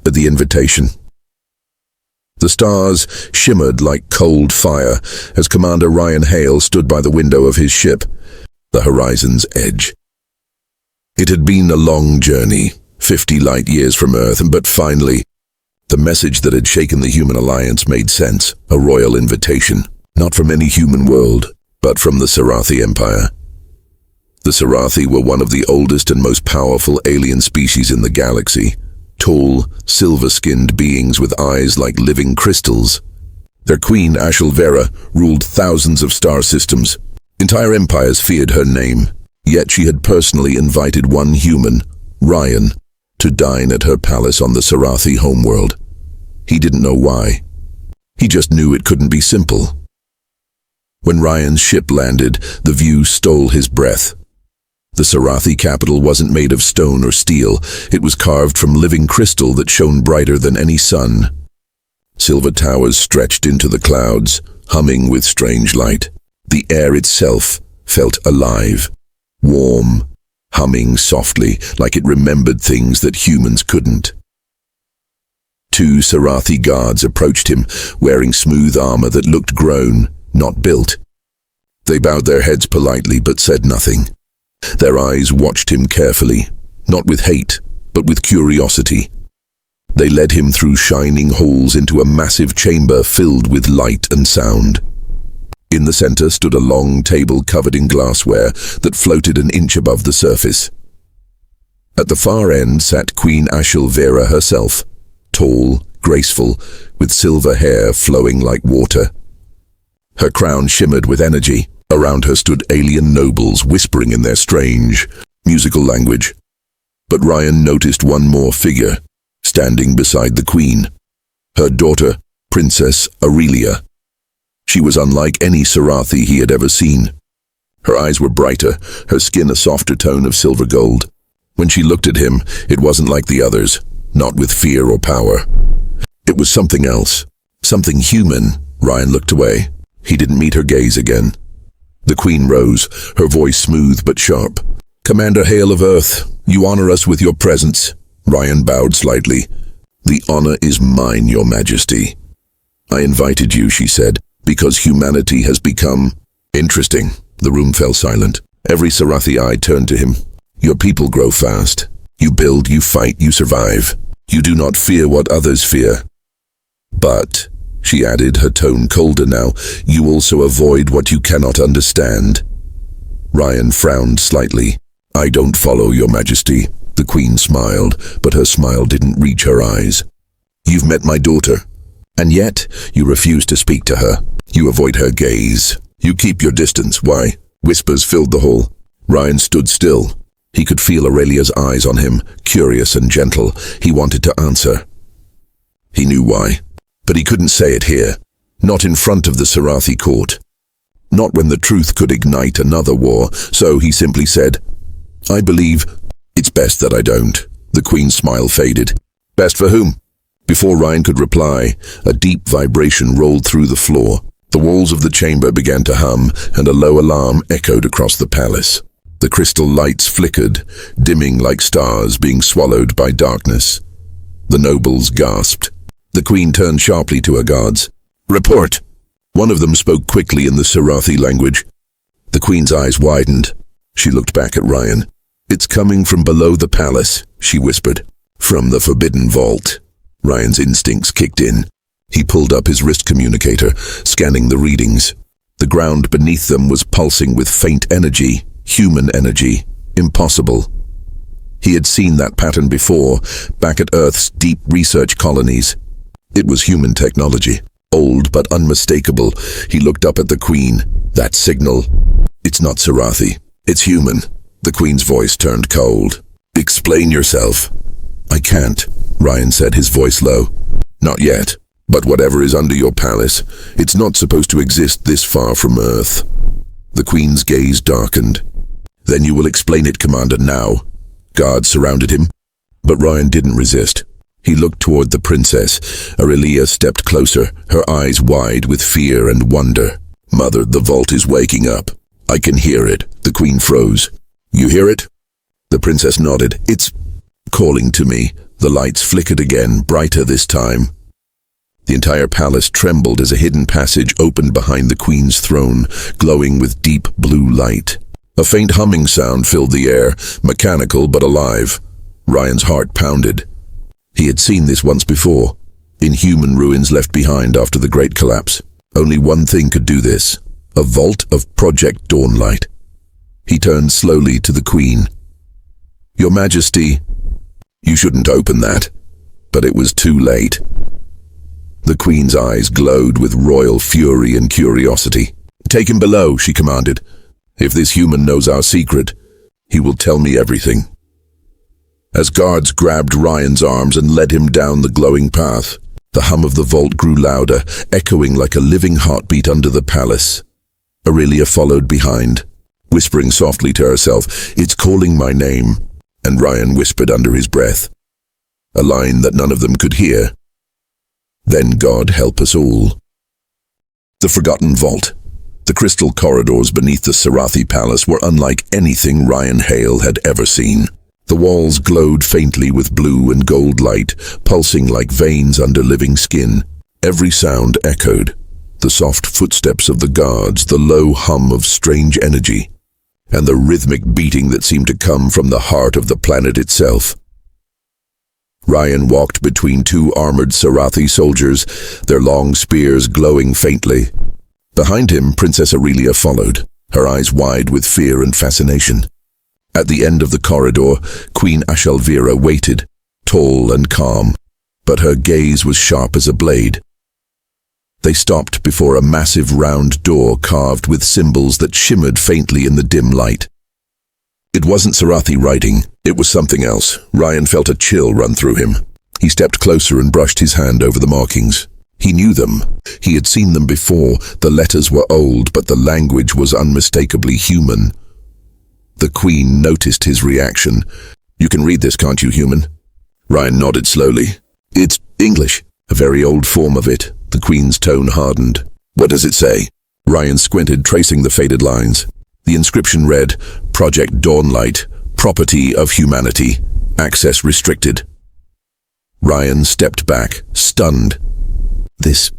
at the invitation. The stars shimmered like cold fire as Commander Ryan Hale stood by the window of his ship, the horizon's edge. It had been a long journey, 50 light years from Earth, but finally, the message that had shaken the human alliance made sense, a royal invitation, not from any human world, but from the Sarathi Empire. The Sarathi were one of the oldest and most powerful alien species in the galaxy, tall, silver-skinned beings with eyes like living crystals. Their queen, HFY, ruled thousands of star systems. Entire empires feared her name, yet she had personally invited one human, Ryan, to dine at her palace on the Sarathi homeworld. He didn't know why. He just knew it couldn't be simple. When Ryan's ship landed, the view stole his breath. The Sarathi capital wasn't made of stone or steel. It was carved from living crystal that shone brighter than any sun. Silver towers stretched into the clouds, humming with strange light. The air itself felt alive, warm, humming softly like it remembered things that humans couldn't. Two Sarathi guards approached him, wearing smooth armor that looked grown, not built. They bowed their heads politely but said nothing. Their eyes watched him carefully, not with hate, but with curiosity. They led him through shining halls into a massive chamber filled with light and sound. In the center stood a long table covered in glassware that floated an inch above the surface. At the far end sat Queen HFY herself, tall, graceful, with silver hair flowing like water. Her crown shimmered with energy. Around her stood alien nobles whispering in their strange, musical language. But Ryan noticed one more figure, standing beside the queen. Her daughter, Princess Aurelia. She was unlike any Sarathi he had ever seen. Her eyes were brighter, her skin a softer tone of silver gold. When she looked at him, it wasn't like the others, not with fear or power. It was something else, something human. Ryan looked away. He didn't meet her gaze again. The queen rose, her voice smooth but sharp. "Commander Hale of Earth, you honor us with your presence." Ryan bowed slightly. "The honor is mine, your majesty." "I invited you," she said, "because humanity has become interesting." The room fell silent. Every Sarathi eye turned to him. "Your people grow fast. You build, you fight, you survive. You do not fear what others fear. But," she added, her tone colder now, "you also avoid what you cannot understand." Ryan frowned slightly. "I don't follow, your majesty." The queen smiled, but her smile didn't reach her eyes. "You've met my daughter, and yet you refuse to speak to her. You avoid her gaze. You keep your distance. Why?" Whispers filled the hall. Ryan stood still. He could feel Aurelia's eyes on him, curious and gentle. He wanted to answer. He knew why. But he couldn't say it here, not in front of the Sarathi court, not when the truth could ignite another war, so he simply said, "I believe it's best that I don't." The queen's smile faded. "Best for whom?" Before Ryan could reply, a deep vibration rolled through the floor. The walls of the chamber began to hum, and a low alarm echoed across the palace. The crystal lights flickered, dimming like stars being swallowed by darkness. The nobles gasped. The queen turned sharply to her guards. "Report!" One of them spoke quickly in the Sarathi language. The queen's eyes widened. She looked back at Ryan. "It's coming from below the palace," she whispered. "From the forbidden vault." Ryan's instincts kicked in. He pulled up his wrist communicator, scanning the readings. The ground beneath them was pulsing with faint energy, human energy, impossible. He had seen that pattern before, back at Earth's deep research colonies. It was human technology, old but unmistakable. He looked up at the queen. "That signal. It's not Sarathi. It's human." The queen's voice turned cold. "Explain yourself." "I can't," Ryan said, his voice low. "Not yet. But whatever is under your palace, it's not supposed to exist this far from Earth." The queen's gaze darkened. "Then you will explain it, Commander, now." Guards surrounded him, but Ryan didn't resist. He looked toward the princess. Aurelia stepped closer, her eyes wide with fear and wonder. "Mother, the vault is waking up. I can hear it." The queen froze. "You hear it?" The princess nodded. "It's calling to me." The lights flickered again, brighter this time. The entire palace trembled as a hidden passage opened behind the queen's throne, glowing with deep blue light. A faint humming sound filled the air, mechanical but alive. Ryan's heart pounded. He had seen this once before, in human ruins left behind after the Great Collapse. Only one thing could do this, a vault of Project Dawnlight. He turned slowly to the Queen. "Your Majesty, you shouldn't open that." But it was too late. The Queen's eyes glowed with royal fury and curiosity. "Take him below," she commanded. "If this human knows our secret, he will tell me everything." As guards grabbed Ryan's arms and led him down the glowing path, the hum of the vault grew louder, echoing like a living heartbeat under the palace. Aurelia followed behind, whispering softly to herself, "It's calling my name," and Ryan whispered under his breath, a line that none of them could hear. "Then God help us all." The Forgotten Vault. The crystal corridors beneath the Sarathi Palace were unlike anything Ryan Hale had ever seen. The walls glowed faintly with blue and gold light, pulsing like veins under living skin. Every sound echoed. The soft footsteps of the guards, the low hum of strange energy, and the rhythmic beating that seemed to come from the heart of the planet itself. Ryan walked between two armored Sarathi soldiers, their long spears glowing faintly. Behind him, Princess Aurelia followed, her eyes wide with fear and fascination. At the end of the corridor, Queen Ashalvira waited, tall and calm, but her gaze was sharp as a blade. They stopped before a massive round door carved with symbols that shimmered faintly in the dim light. It wasn't Sarathi writing, it was something else. Ryan felt a chill run through him. He stepped closer and brushed his hand over the markings. He knew them. He had seen them before. The letters were old, but the language was unmistakably human. The Queen noticed his reaction. "You can read this, can't you, human?" Ryan nodded slowly. "It's English." A very old form of it. The Queen's tone hardened. "What does it say?" Ryan squinted, tracing the faded lines. The inscription read, "Project Dawnlight, property of humanity, access restricted." Ryan stepped back, stunned. This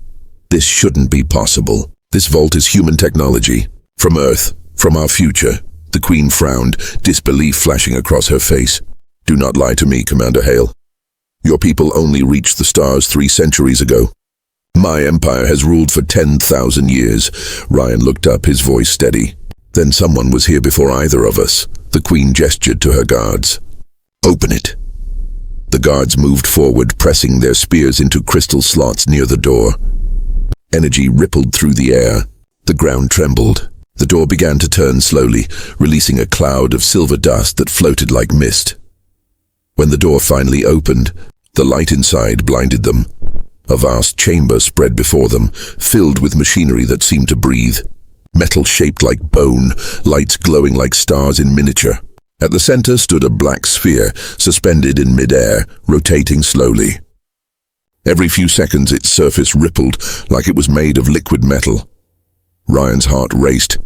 shouldn't be possible. This vault is human technology. From Earth, from our future. The Queen frowned, disbelief flashing across her face. "Do not lie to me, Commander Hale. Your people only reached the stars 3 centuries ago. My empire has ruled for 10,000 years. Ryan looked up, his voice steady. "Then someone was here before either of us." The Queen gestured to her guards. "Open it." The guards moved forward, pressing their spears into crystal slots near the door. Energy rippled through the air. The ground trembled. The door began to turn slowly, releasing a cloud of silver dust that floated like mist. When the door finally opened, the light inside blinded them. A vast chamber spread before them, filled with machinery that seemed to breathe. Metal shaped like bone, lights glowing like stars in miniature. At the center stood a black sphere, suspended in midair, rotating slowly. Every few seconds its surface rippled like it was made of liquid metal. Ryan's heart raced.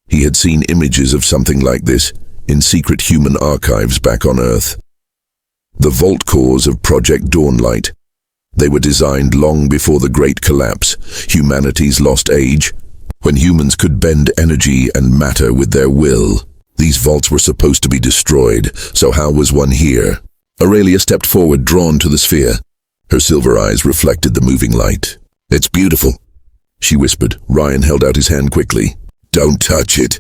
He had seen images of something like this in secret human archives back on Earth. The vault cores of Project Dawnlight. They were designed long before the Great Collapse, humanity's lost age, when humans could bend energy and matter with their will. These vaults were supposed to be destroyed, so how was one here? Aurelia stepped forward, drawn to the sphere. Her silver eyes reflected the moving light. "It's beautiful," she whispered. Ryan held out his hand quickly. "Don't touch it."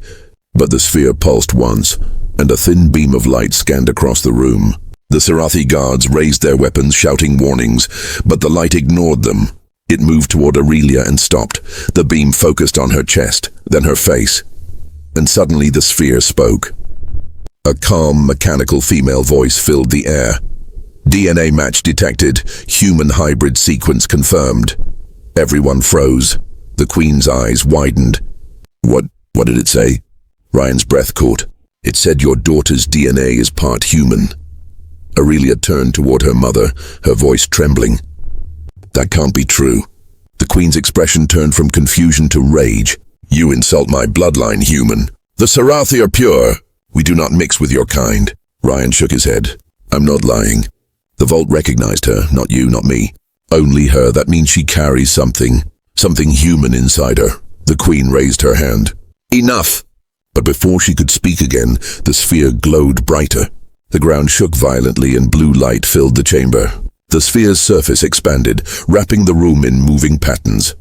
But the sphere pulsed once, and a thin beam of light scanned across the room. The Sarathi guards raised their weapons, shouting warnings, but the light ignored them. It moved toward Aurelia and stopped. The beam focused on her chest, then her face. And suddenly the sphere spoke. A calm, mechanical female voice filled the air. "DNA match detected. Human hybrid sequence confirmed." Everyone froze. The Queen's eyes widened. What did it say?" Ryan's breath caught. "It said your daughter's DNA is part human." Aurelia turned toward her mother, her voice trembling. "That can't be true." The Queen's expression turned from confusion to rage. "You insult my bloodline, human. The Sarathi are pure. We do not mix with your kind." Ryan shook his head. "I'm not lying. The vault recognized her, not you, not me. Only her. That means she carries something human inside her. The Queen raised her hand. Enough! But before she could speak again, the sphere glowed brighter. The ground shook violently and blue light filled the chamber. The sphere's surface expanded, wrapping the room in moving patterns.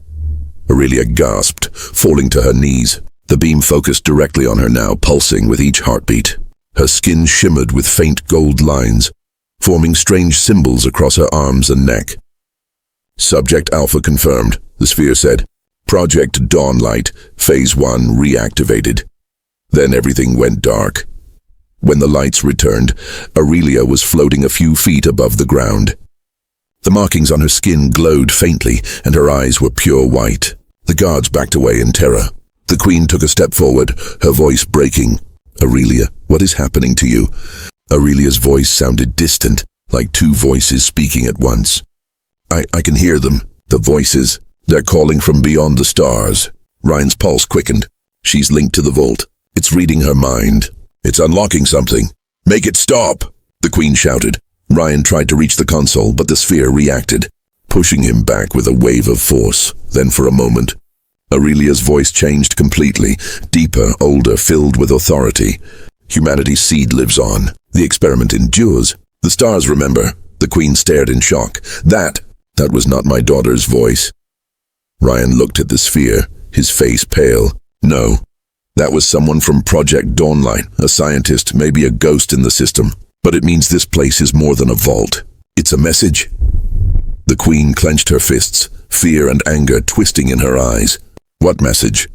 Aurelia gasped, falling to her knees. The beam focused directly on her now, pulsing with each heartbeat. Her skin shimmered with faint gold lines, forming strange symbols across her arms and neck. Subject Alpha confirmed, the sphere said. Project Dawnlight, Phase 1 reactivated. Then everything went dark. When the lights returned, Aurelia was floating a few feet above the ground. The markings on her skin glowed faintly, and her eyes were pure white. The guards backed away in terror. The Queen took a step forward, her voice breaking. Aurelia, what is happening to you? Aurelia's voice sounded distant, like two voices speaking at once. I can hear them, the voices. They're calling from beyond the stars. Ryan's pulse quickened. She's linked to the vault. It's reading her mind. It's unlocking something. Make it stop, the Queen shouted. Ryan tried to reach the console, but the sphere reacted, pushing him back with a wave of force. Then for a moment, Aurelia's voice changed completely, deeper, older, filled with authority. Humanity's seed lives on. The experiment endures. The stars remember. The Queen stared in shock. That was not my daughter's voice. Ryan looked at the sphere, his face pale. No, that was someone from Project Dawnlight, a scientist, maybe a ghost in the system. But it means this place is more than a vault. It's a message. The Queen clenched her fists, fear and anger twisting in her eyes. What message?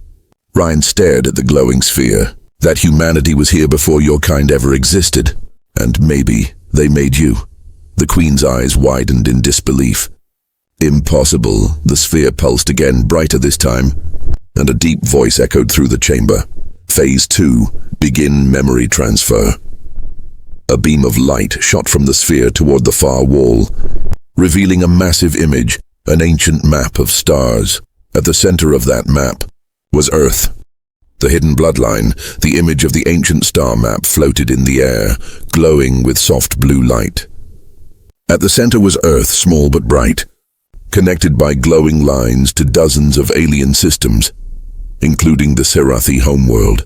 Ryan stared at the glowing sphere. That humanity was here before your kind ever existed. And maybe they made you. The Queen's eyes widened in disbelief. Impossible. The sphere pulsed again, brighter this time, and a deep voice echoed through the chamber. Phase 2. Begin memory transfer. A beam of light shot from the sphere toward the far wall, revealing a massive image, an ancient map of stars. At the center of that map was Earth. The hidden bloodline, the image of the ancient star map, floated in the air, glowing with soft blue light. At the center was Earth, small but bright, connected by glowing lines to dozens of alien systems, including the Serathi homeworld.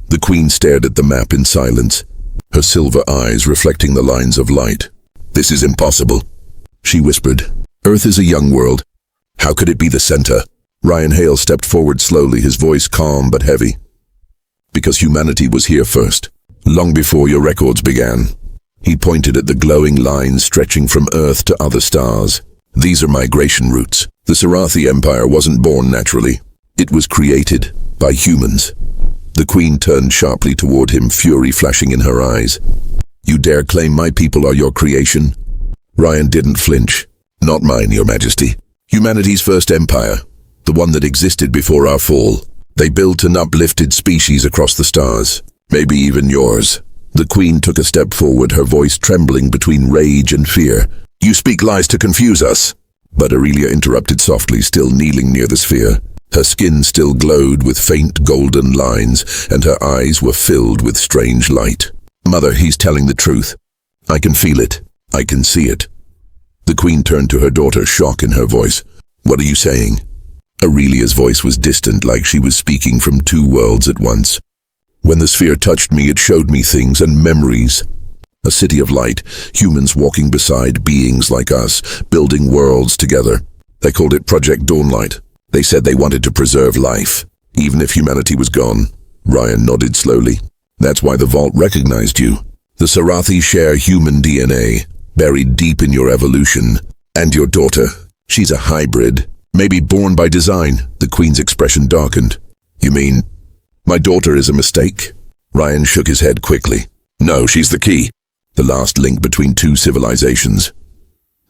The Queen stared at the map in silence, her silver eyes reflecting the lines of light. This is impossible, she whispered. Earth is a young world. How could it be the center? Ryan Hale stepped forward slowly, his voice calm but heavy. Because humanity was here first, long before your records began. He pointed at the glowing lines stretching from Earth to other stars. These are migration routes. The Serathi Empire wasn't born naturally. It was created by humans. The Queen turned sharply toward him, fury flashing in her eyes. You dare claim my people are your creation? Ryan didn't flinch. Not mine, Your Majesty. Humanity's first empire, the one that existed before our fall. They built an uplifted species across the stars. Maybe even yours. The Queen took a step forward, her voice trembling between rage and fear. You speak lies to confuse us. But Aurelia interrupted softly, still kneeling near the sphere. Her skin still glowed with faint golden lines, and her eyes were filled with strange light. Mother, he's telling the truth. I can feel it. I can see it. The Queen turned to her daughter, shock in her voice. What are you saying? Aurelia's voice was distant, like she was speaking from two worlds at once. When the sphere touched me, it showed me things and memories. A city of light, humans walking beside beings like us, building worlds together. They called it Project Dawnlight. They said they wanted to preserve life, even if humanity was gone. Ryan nodded slowly. That's why the vault recognized you. The Serathi share human DNA, buried deep in your evolution. And your daughter, she's a hybrid, maybe born by design. The Queen's expression darkened. You mean, my daughter is a mistake? Ryan shook his head quickly. No, she's the key. The last link between two civilizations.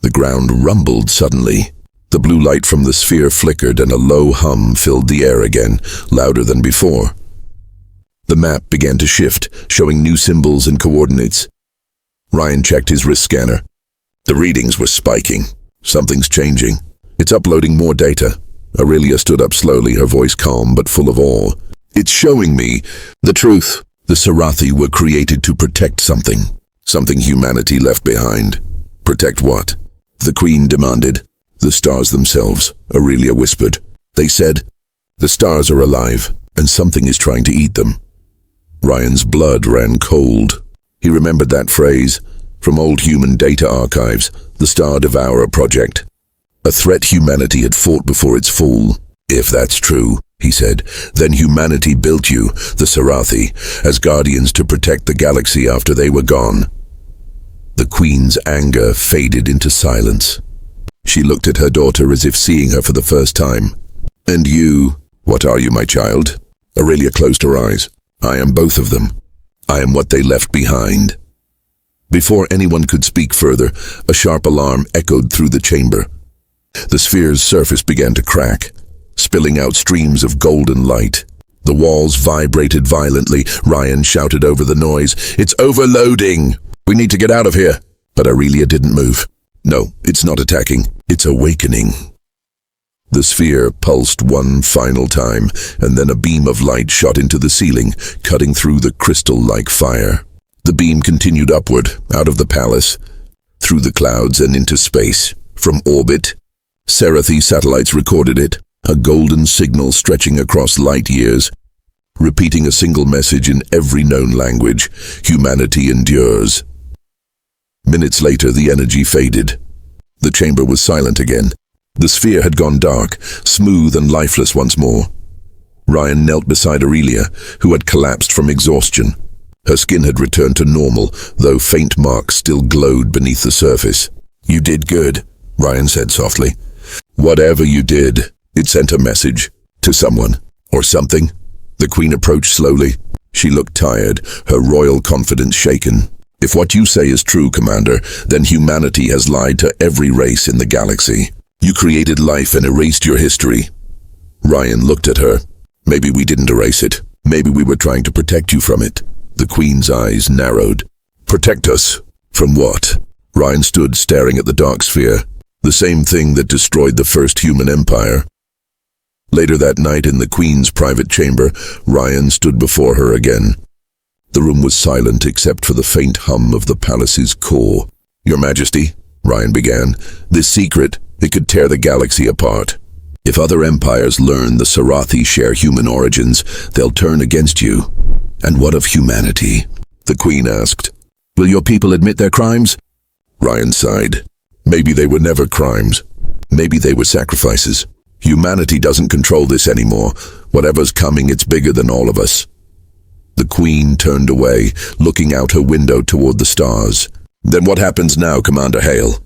The ground rumbled suddenly. The blue light from the sphere flickered and a low hum filled the air again, louder than before. The map began to shift, showing new symbols and coordinates. Ryan checked his wrist scanner. The readings were spiking. Something's changing. It's uploading more data. Aurelia stood up slowly, her voice calm but full of awe. It's showing me the truth. The Serathi were created to protect something. Something humanity left behind. Protect what? The Queen demanded. The stars themselves, Aurelia whispered. They said, the stars are alive, and something is trying to eat them. Ryan's blood ran cold. He remembered that phrase from old human data archives, the Star Devourer project. A threat humanity had fought before its fall. If that's true, he said, then humanity built you, the Sarathi, as guardians to protect the galaxy after they were gone. The Queen's anger faded into silence. She looked at her daughter as if seeing her for the first time. And you, what are you, my child? Aurelia closed her eyes. I am both of them. I am what they left behind. Before anyone could speak further, a sharp alarm echoed through the chamber. The sphere's surface began to crack, spilling out streams of golden light. The walls vibrated violently. Ryan shouted over the noise, "It's overloading! We need to get out of here!" But Aurelia didn't move. No, it's not attacking. It's awakening. The sphere pulsed one final time, and then a beam of light shot into the ceiling, cutting through the crystal-like fire. The beam continued upward, out of the palace, through the clouds and into space. From orbit, Sarathi satellites recorded it, a golden signal stretching across light years, repeating a single message in every known language: humanity endures. Minutes later, the energy faded. The chamber was silent again. The sphere had gone dark, smooth and lifeless once more. Ryan knelt beside Aurelia, who had collapsed from exhaustion. Her skin had returned to normal, though faint marks still glowed beneath the surface. "You did good," Ryan said softly. "Whatever you did, it sent a message. To someone. Or something." The Queen approached slowly. She looked tired, her royal confidence shaken. "If what you say is true, Commander, then humanity has lied to every race in the galaxy. You created life and erased your history." Ryan looked at her. "Maybe we didn't erase it. Maybe we were trying to protect you from it." The Queen's eyes narrowed. "Protect us? From what?" Ryan stood staring at the dark sphere. "The same thing that destroyed the first human empire." Later that night in the Queen's private chamber, Ryan stood before her again. The room was silent except for the faint hum of the palace's core. "Your Majesty," Ryan began, "this secret, it could tear the galaxy apart. If other empires learn the Sarathi share human origins, they'll turn against you." "And what of humanity?" the Queen asked. "Will your people admit their crimes?" Ryan sighed. "Maybe they were never crimes. Maybe they were sacrifices. Humanity doesn't control this anymore. Whatever's coming, it's bigger than all of us." The Queen turned away, looking out her window toward the stars. "Then what happens now, Commander Hale?"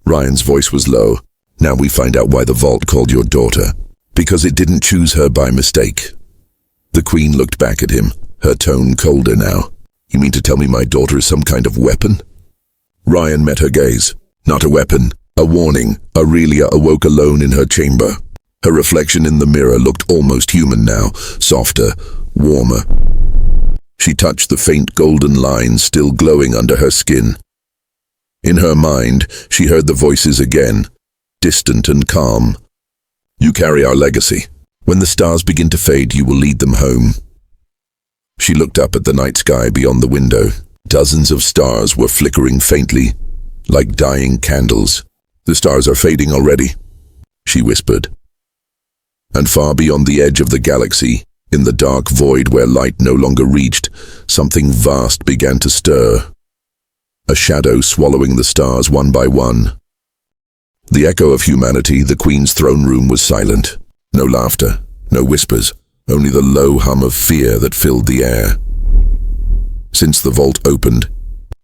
Ryan's voice was low. "Now we find out why the Vault called your daughter. Because it didn't choose her by mistake." The Queen looked back at him, her tone colder now. "You mean to tell me my daughter is some kind of weapon?" Ryan met her gaze. "Not a weapon, a warning." Aurelia awoke alone in her chamber. Her reflection in the mirror looked almost human now, softer, warmer. She touched the faint golden lines still glowing under her skin. In her mind, she heard the voices again, distant and calm. "You carry our legacy. When the stars begin to fade, you will lead them home." She looked up at the night sky beyond the window. Dozens of stars were flickering faintly, like dying candles. "The stars are fading already," she whispered. And far beyond the edge of the galaxy, in the dark void where light no longer reached, something vast began to stir. A shadow swallowing the stars one by one. The echo of humanity, the Queen's throne room was silent. No laughter, no whispers, only the low hum of fear that filled the air. Since the vault opened,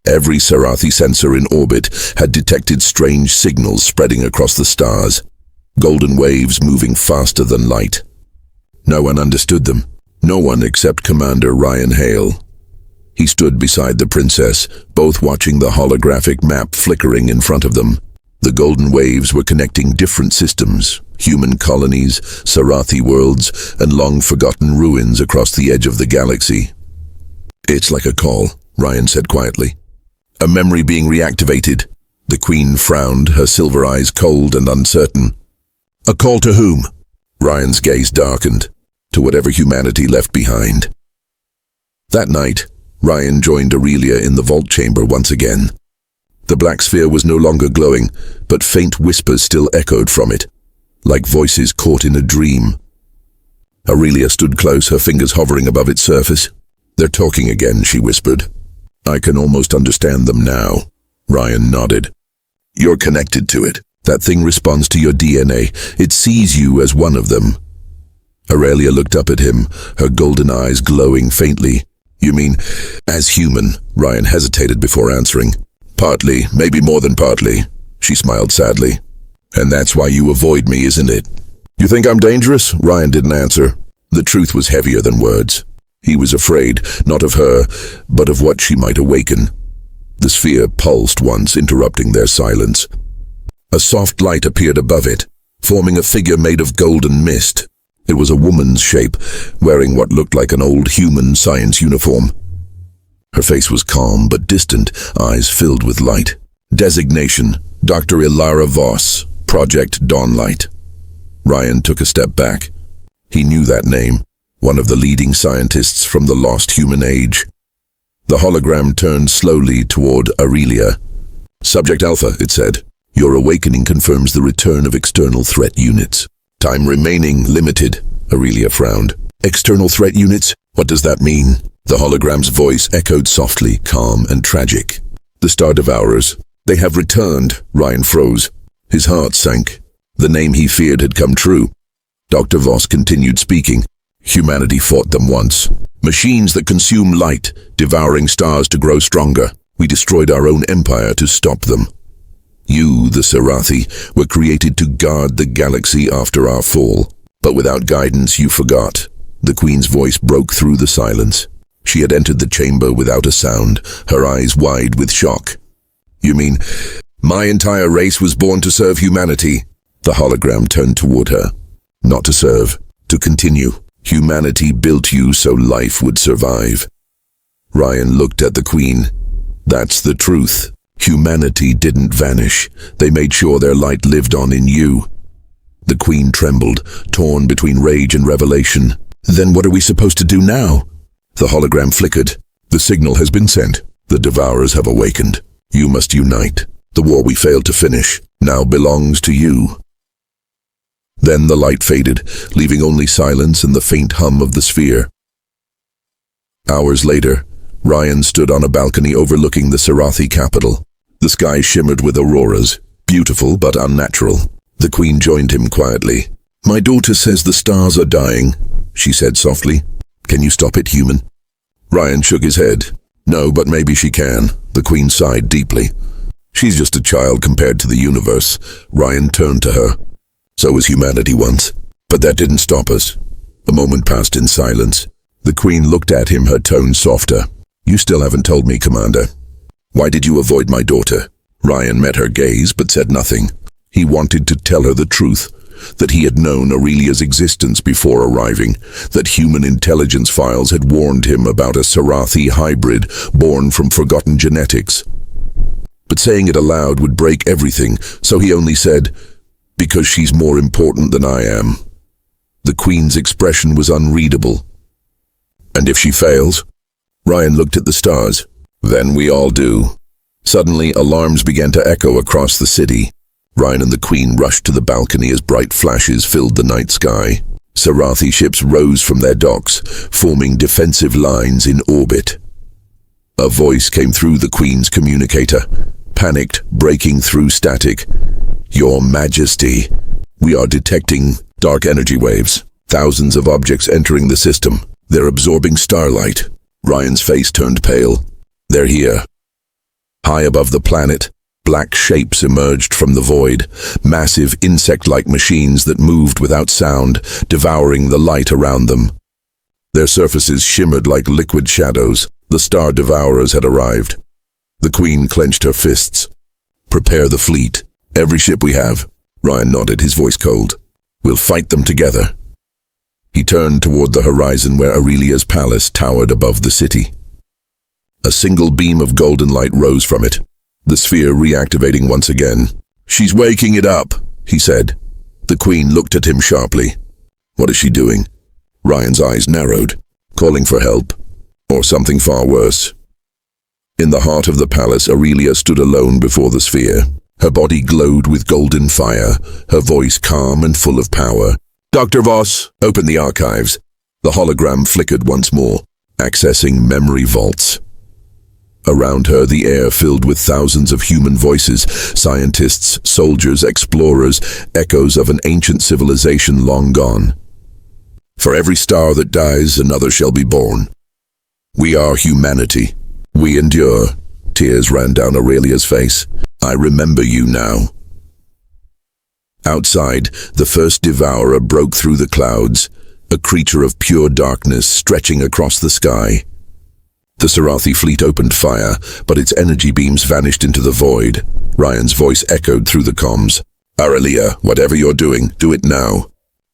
every Sarathi sensor in orbit had detected strange signals spreading across the stars, golden waves moving faster than light. No one understood them, no one except Commander Ryan Hale. He stood beside the princess, both watching the holographic map flickering in front of them. The golden waves were connecting different systems, human colonies, Sarathi worlds, and long-forgotten ruins across the edge of the galaxy. "It's like a call," Ryan said quietly. "A memory being reactivated." The Queen frowned, her silver eyes cold and uncertain. "A call to whom?" Ryan's gaze darkened. "To whatever humanity left behind." That night, Ryan joined Aurelia in the vault chamber once again. The black sphere was no longer glowing, but faint whispers still echoed from it, like voices caught in a dream. Aurelia stood close, her fingers hovering above its surface. "They're talking again," she whispered. "I can almost understand them now." Ryan nodded. "You're connected to it. That thing responds to your DNA. It sees you as one of them." Aurelia looked up at him, her golden eyes glowing faintly. "You mean, as human?" Ryan hesitated before answering. "Partly, maybe more than partly." She smiled sadly. "And that's why you avoid me, isn't it?" "You think I'm dangerous?" Ryan didn't answer. The truth was heavier than words. He was afraid, not of her, but of what she might awaken. The sphere pulsed once, interrupting their silence. A soft light appeared above it, forming a figure made of golden mist. It was a woman's shape, wearing what looked like an old human science uniform. Her face was calm but distant, eyes filled with light. Designation: Dr. Ilara Voss, Project Dawnlight. Ryan took a step back. He knew that name, one of the leading scientists from the lost human age. The hologram turned slowly toward Aurelia. "Subject Alpha," it said. "Your awakening confirms the return of external threat units. Time remaining limited." Aurelia frowned. "External threat units? What does that mean?" The hologram's voice echoed softly, calm and tragic. "The Star Devourers. They have returned." Ryan froze. His heart sank. The name he feared had come true. Dr. Voss continued speaking. "Humanity fought them once. Machines that consume light, devouring stars to grow stronger. We destroyed our own empire to stop them. You, the Sarathi, were created to guard the galaxy after our fall. But without guidance, you forgot." The Queen's voice broke through the silence. She had entered the chamber without a sound, her eyes wide with shock. "You mean, my entire race was born to serve humanity?" The hologram turned toward her. "Not to serve, to continue. Humanity built you so life would survive." Ryan looked at the Queen. "That's the truth. Humanity didn't vanish. They made sure their light lived on in you." The Queen trembled, torn between rage and revelation. "Then what are we supposed to do now?" The hologram flickered. "The signal has been sent. The Devourers have awakened. You must unite. The war we failed to finish now belongs to you." Then the light faded, leaving only silence and the faint hum of the sphere. Hours later, Ryan stood on a balcony overlooking the Sarathi capital. The sky shimmered with auroras, beautiful but unnatural. The Queen joined him quietly. "My daughter says the stars are dying," she said softly. "Can you stop it, human?" Ryan shook his head. "No, but maybe she can." The Queen sighed deeply. "She's just a child compared to the universe." Ryan turned to her. "So was humanity once. But that didn't stop us." A moment passed in silence. The Queen looked at him, her tone softer. "You still haven't told me, Commander. Why did you avoid my daughter?" Ryan met her gaze, but said nothing. He wanted to tell her the truth, that he had known Aurelia's existence before arriving, that human intelligence files had warned him about a Sarathi hybrid born from forgotten genetics. But saying it aloud would break everything, so he only said, "Because she's more important than I am." The Queen's expression was unreadable. "And if she fails?" Ryan looked at the stars. "Then we all do." Suddenly, alarms began to echo across the city. Ryan and the Queen rushed to the balcony as bright flashes filled the night sky. Sarathi ships rose from their docks, forming defensive lines in orbit. A voice came through the Queen's communicator, panicked, breaking through static. "Your Majesty, we are detecting dark energy waves. Thousands of objects entering the system. They're absorbing starlight." Ryan's face turned pale. "They're here." High above the planet, black shapes emerged from the void, massive insect-like machines that moved without sound, devouring the light around them. Their surfaces shimmered like liquid shadows. The Star Devourers had arrived. The Queen clenched her fists. "Prepare the fleet. Every ship we have." Ryan nodded, his voice cold. "We'll fight them together." He turned toward the horizon where Aurelia's palace towered above the city. A single beam of golden light rose from it, the sphere reactivating once again. "She's waking it up," he said. The Queen looked at him sharply. "What is she doing?" Ryan's eyes narrowed. "Calling for help." or something far worse. In the heart of the palace, Aurelia stood alone before the sphere. Her body glowed with golden fire, her voice calm and full of power. "Dr. Voss, open the archives." The hologram flickered once more, accessing memory vaults. Around her, the air filled with thousands of human voices, scientists, soldiers, explorers, echoes of an ancient civilization long gone. "For every star that dies, another shall be born. We are humanity. We endure." Tears ran down Aurelia's face. "I remember you now." Outside, the first devourer broke through the clouds, a creature of pure darkness stretching across the sky. The Sarathi fleet opened fire, but its energy beams vanished into the void. Ryan's voice echoed through the comms. "Aurelia, whatever you're doing, do it now."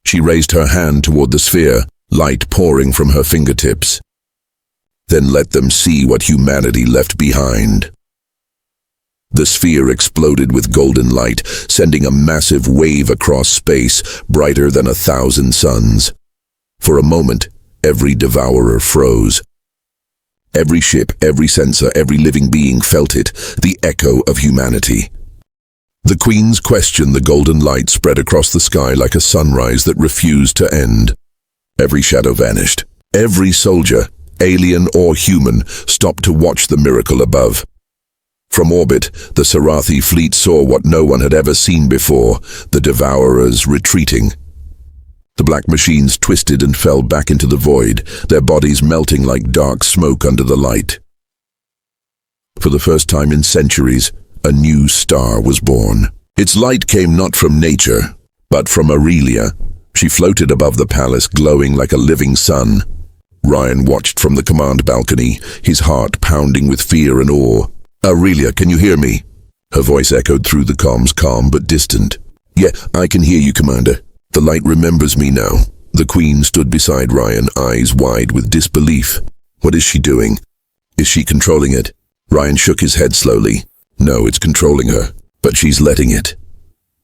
She raised her hand toward the sphere, light pouring from her fingertips. "Then let them see what humanity left behind." The sphere exploded with golden light, sending a massive wave across space, brighter than 1,000 suns. For a moment, every devourer froze. Every ship, every sensor, every living being felt it, the echo of humanity. The Queen's question, the golden light spread across the sky like a sunrise that refused to end. Every shadow vanished. Every soldier, alien or human, stopped to watch the miracle above. From orbit, the Sarathi fleet saw what no one had ever seen before, the devourers retreating. The black machines twisted and fell back into the void, their bodies melting like dark smoke under the light. For the first time in centuries, a new star was born. Its light came not from nature, but from Aurelia. She floated above the palace, glowing like a living sun. Ryan watched from the command balcony, his heart pounding with fear and awe. "Aurelia, can you hear me?" Her voice echoed through the comms, calm but distant. "Yeah, I can hear you, Commander. The light remembers me now." The Queen stood beside Ryan, eyes wide with disbelief. "What is she doing? Is she controlling it?" Ryan shook his head slowly. "No, it's controlling her, but she's letting it."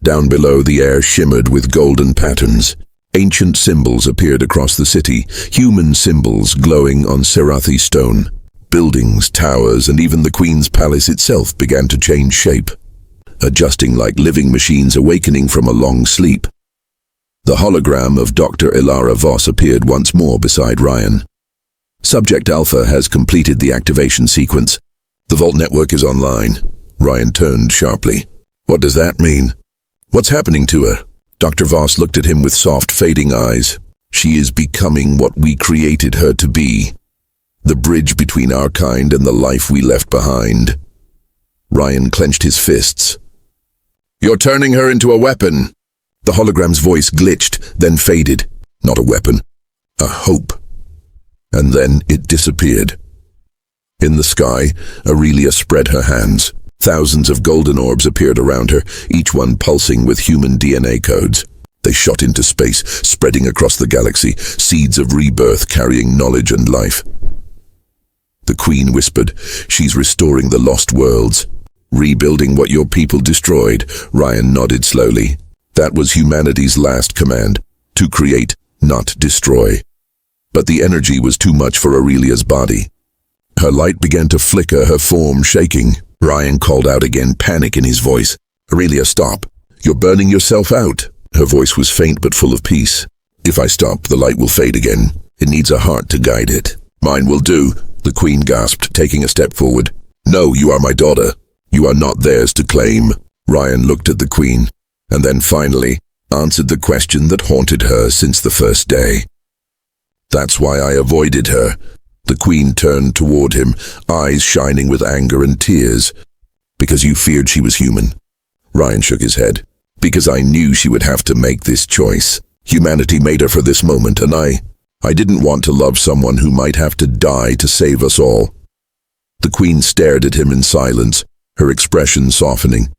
Down below, the air shimmered with golden patterns. Ancient symbols appeared across the city, human symbols glowing on Sarathi stone. Buildings, towers, and even the Queen's palace itself began to change shape, adjusting like living machines awakening from a long sleep. The hologram of Dr. Ilara Voss appeared once more beside Ryan. "Subject Alpha has completed the activation sequence. The Vault network is online." Ryan turned sharply. "What does that mean? What's happening to her?" Dr. Voss looked at him with soft, fading eyes. "She is becoming what we created her to be. The bridge between our kind and the life we left behind." Ryan clenched his fists. "You're turning her into a weapon." The hologram's voice glitched, then faded. "Not a weapon. A hope." And then it disappeared. In the sky, Aurelia spread her hands. Thousands of golden orbs appeared around her, each one pulsing with human DNA codes. They shot into space, spreading across the galaxy, seeds of rebirth carrying knowledge and life. The Queen whispered, "She's restoring the lost worlds. Rebuilding what your people destroyed." Ryan nodded slowly. That was humanity's last command, to create, not destroy. But the energy was too much for Aurelia's body. Her light began to flicker, her form shaking. Ryan called out again, panic in his voice. "Aurelia, stop. You're burning yourself out." Her voice was faint but full of peace. "If I stop, the light will fade again. It needs a heart to guide it." "Mine will do," the Queen gasped, taking a step forward. "No, you are my daughter. You are not theirs to claim." Ryan looked at the Queen, and then finally answered the question that haunted her since the first day. "That's why I avoided her." The Queen turned toward him, eyes shining with anger and tears. "Because you feared she was human." Ryan shook his head. "Because I knew she would have to make this choice. Humanity made her for this moment, and I didn't want to love someone who might have to die to save us all." The Queen stared at him in silence, her expression softening.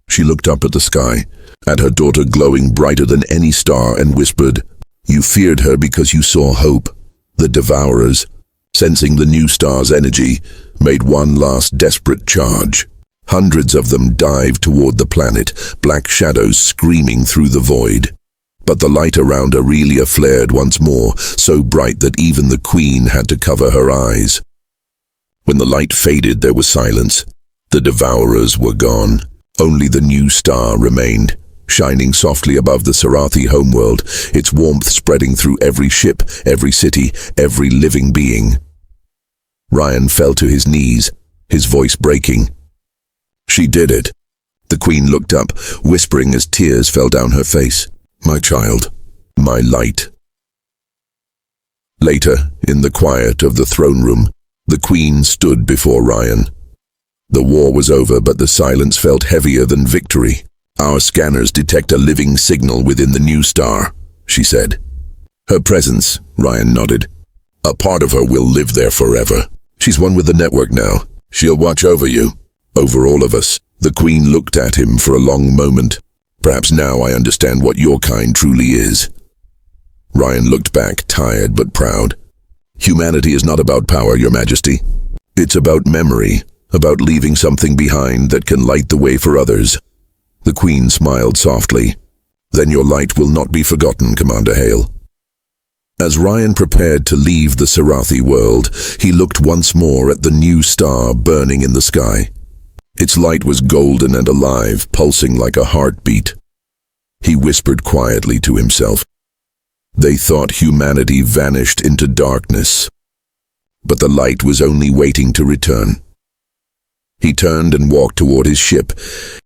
She looked up at the sky, at her daughter glowing brighter than any star, and whispered, "You feared her because you saw hope." The Devourers, sensing the new star's energy, made one last desperate charge. Hundreds of them dived toward the planet, black shadows screaming through the void. But the light around Aurelia flared once more, so bright that even the Queen had to cover her eyes. When the light faded, there was silence. The Devourers were gone. Only the new star remained, shining softly above the Sarathi homeworld, its warmth spreading through every ship, every city, every living being. Ryan fell to his knees, his voice breaking. "She did it." The Queen looked up, whispering as tears fell down her face. "My child, my light." Later, in the quiet of the throne room, the Queen stood before Ryan. The war was over, but the silence felt heavier than victory. "Our scanners detect a living signal within the new star," she said. "Her presence," Ryan nodded. "A part of her will live there forever. She's one with the network now. She'll watch over you, over all of us." The Queen looked at him for a long moment. "Perhaps now I understand what your kind truly is." Ryan looked back, tired but proud. "Humanity is not about power, Your Majesty. It's about memory, about leaving something behind that can light the way for others." The Queen smiled softly. "Then your light will not be forgotten, Commander Hale." As Ryan prepared to leave the Sarathi world, he looked once more at the new star burning in the sky. Its light was golden and alive, pulsing like a heartbeat. He whispered quietly to himself. They thought humanity vanished into darkness, but the light was only waiting to return. He turned and walked toward his ship,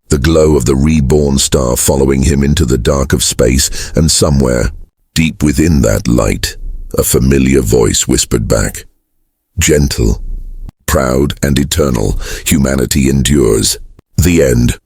the glow of the reborn star following him into the dark of space, and somewhere, deep within that light, a familiar voice whispered back. "Gentle, proud and eternal, humanity endures." The end.